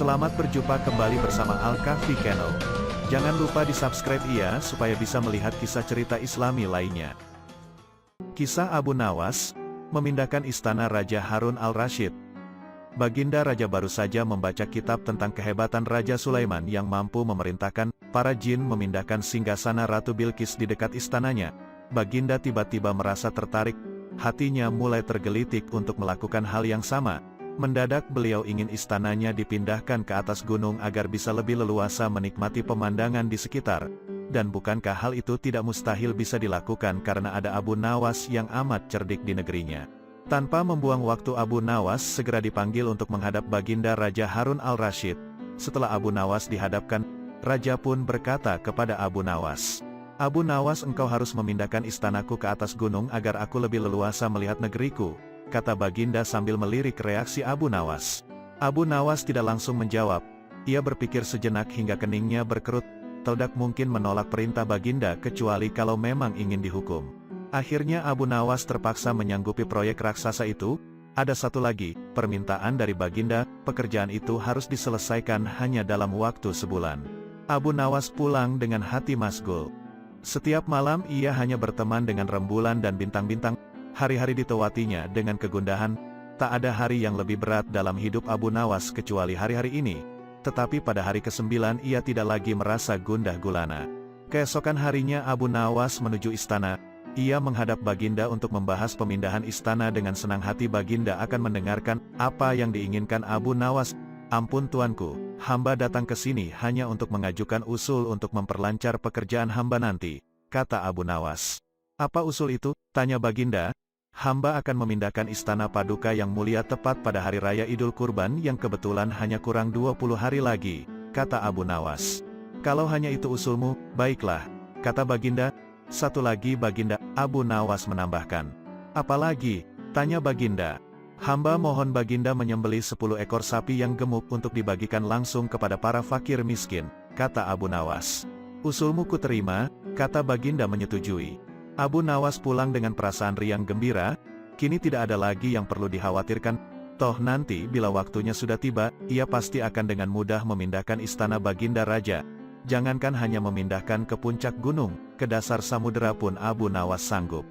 Selamat berjumpa kembali bersama Al-Kahfi Channel. Jangan lupa di-subscribe ya supaya bisa melihat kisah cerita Islami lainnya. Kisah Abu Nawas, memindahkan istana Raja Harun al-Rasyid. Baginda Raja baru saja membaca kitab tentang kehebatan Raja Sulaiman yang mampu memerintahkan para jin memindahkan singgasana Ratu Bilqis di dekat istananya. Baginda tiba-tiba merasa tertarik, hatinya mulai tergelitik untuk melakukan hal yang sama. Mendadak beliau ingin istananya dipindahkan ke atas gunung agar bisa lebih leluasa menikmati pemandangan di sekitar. Dan bukankah hal itu tidak mustahil bisa dilakukan karena ada Abu Nawas yang amat cerdik di negerinya. Tanpa membuang waktu, Abu Nawas segera dipanggil untuk menghadap Baginda Raja Harun al-Rasyid. Setelah Abu Nawas dihadapkan, Raja pun berkata kepada Abu Nawas, "Abu Nawas, engkau harus memindahkan istanaku ke atas gunung agar aku lebih leluasa melihat negeriku," kata Baginda sambil melirik reaksi Abu Nawas. Abu Nawas tidak langsung menjawab. Ia berpikir sejenak hingga keningnya berkerut. Tidak mungkin menolak perintah Baginda kecuali kalau memang ingin dihukum. Akhirnya Abu Nawas terpaksa menyanggupi proyek raksasa itu. Ada satu lagi, permintaan dari Baginda, pekerjaan itu harus diselesaikan hanya dalam waktu sebulan. Abu Nawas pulang dengan hati masgul. Setiap malam ia hanya berteman dengan rembulan dan bintang-bintang. Hari-hari ditewatinya dengan kegundahan. Tak ada hari yang lebih berat dalam hidup Abu Nawas kecuali hari-hari ini. Tetapi pada hari ke-9 ia tidak lagi merasa gundah gulana. Keesokan harinya Abu Nawas menuju istana. Ia menghadap Baginda untuk membahas pemindahan istana. Dengan senang hati Baginda akan mendengarkan apa yang diinginkan Abu Nawas. "Ampun tuanku, hamba datang ke sini hanya untuk mengajukan usul untuk memperlancar pekerjaan hamba nanti," kata Abu Nawas. "Apa usul itu?" tanya Baginda. "Hamba akan memindahkan istana Paduka yang mulia tepat pada hari raya Idul Kurban yang kebetulan hanya kurang 20 hari lagi," kata Abu Nawas. "Kalau hanya itu usulmu, baiklah," kata Baginda. "Satu lagi Baginda," Abu Nawas menambahkan. "Apa lagi?" tanya Baginda. "Hamba mohon Baginda menyembelih 10 ekor sapi yang gemuk untuk dibagikan langsung kepada para fakir miskin," kata Abu Nawas. "Usulmu kuterima," kata Baginda menyetujui. Abu Nawas pulang dengan perasaan riang gembira. Kini tidak ada lagi yang perlu dikhawatirkan. Toh nanti bila waktunya sudah tiba, ia pasti akan dengan mudah memindahkan istana Baginda Raja. Jangankan hanya memindahkan ke puncak gunung, ke dasar samudera pun Abu Nawas sanggup.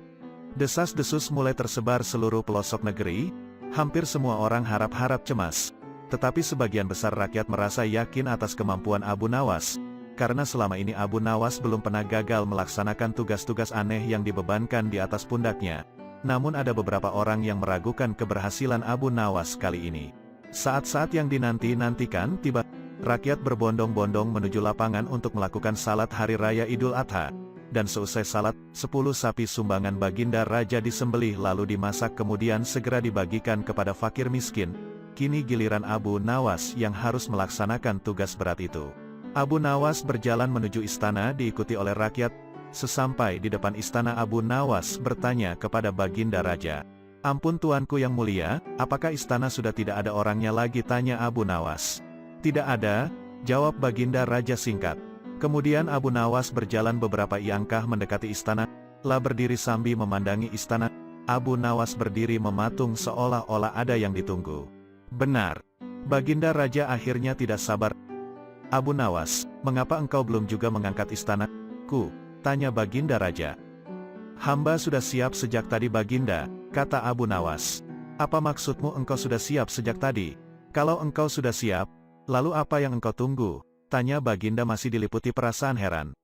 Desas-desus mulai tersebar seluruh pelosok negeri. Hampir semua orang harap-harap cemas. Tetapi sebagian besar rakyat merasa yakin atas kemampuan Abu Nawas. Karena selama ini Abu Nawas belum pernah gagal melaksanakan tugas-tugas aneh yang dibebankan di atas pundaknya. Namun ada beberapa orang yang meragukan keberhasilan Abu Nawas kali ini. Saat-saat yang dinanti-nantikan tiba. Rakyat berbondong-bondong menuju lapangan untuk melakukan salat hari raya Idul Adha. Dan seusai salat, 10 sapi sumbangan Baginda Raja disembelih lalu dimasak kemudian segera dibagikan kepada fakir miskin. Kini giliran Abu Nawas yang harus melaksanakan tugas berat itu. Abu Nawas berjalan menuju istana diikuti oleh rakyat. Sesampai di depan istana, Abu Nawas bertanya kepada Baginda Raja. "Ampun tuanku yang mulia, apakah istana sudah tidak ada orangnya lagi?" tanya Abu Nawas. "Tidak ada," jawab Baginda Raja singkat. Kemudian Abu Nawas berjalan beberapa langkah mendekati istana. Lah berdiri sambil memandangi istana. Abu Nawas berdiri mematung seolah-olah ada yang ditunggu. "Benar." Baginda Raja akhirnya tidak sabar. "Abu Nawas, mengapa engkau belum juga mengangkat istanaku?" tanya Baginda Raja. "Hamba sudah siap sejak tadi Baginda," kata Abu Nawas. "Apa maksudmu engkau sudah siap sejak tadi? Kalau engkau sudah siap, lalu apa yang engkau tunggu?" tanya Baginda masih diliputi perasaan heran.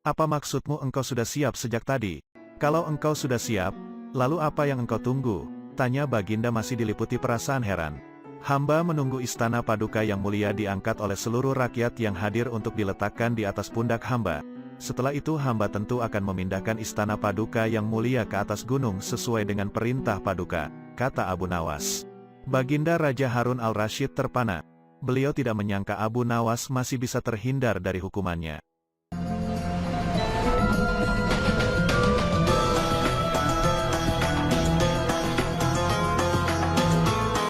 "Apa maksudmu engkau sudah siap sejak tadi? Kalau engkau sudah siap, lalu apa yang engkau tunggu?" tanya Baginda masih diliputi perasaan heran. "Hamba menunggu istana Paduka yang mulia diangkat oleh seluruh rakyat yang hadir untuk diletakkan di atas pundak hamba. Setelah itu hamba tentu akan memindahkan istana Paduka yang mulia ke atas gunung sesuai dengan perintah Paduka," kata Abu Nawas. Baginda Raja Harun al-Rasyid terpana. Beliau tidak menyangka Abu Nawas masih bisa terhindar dari hukumannya.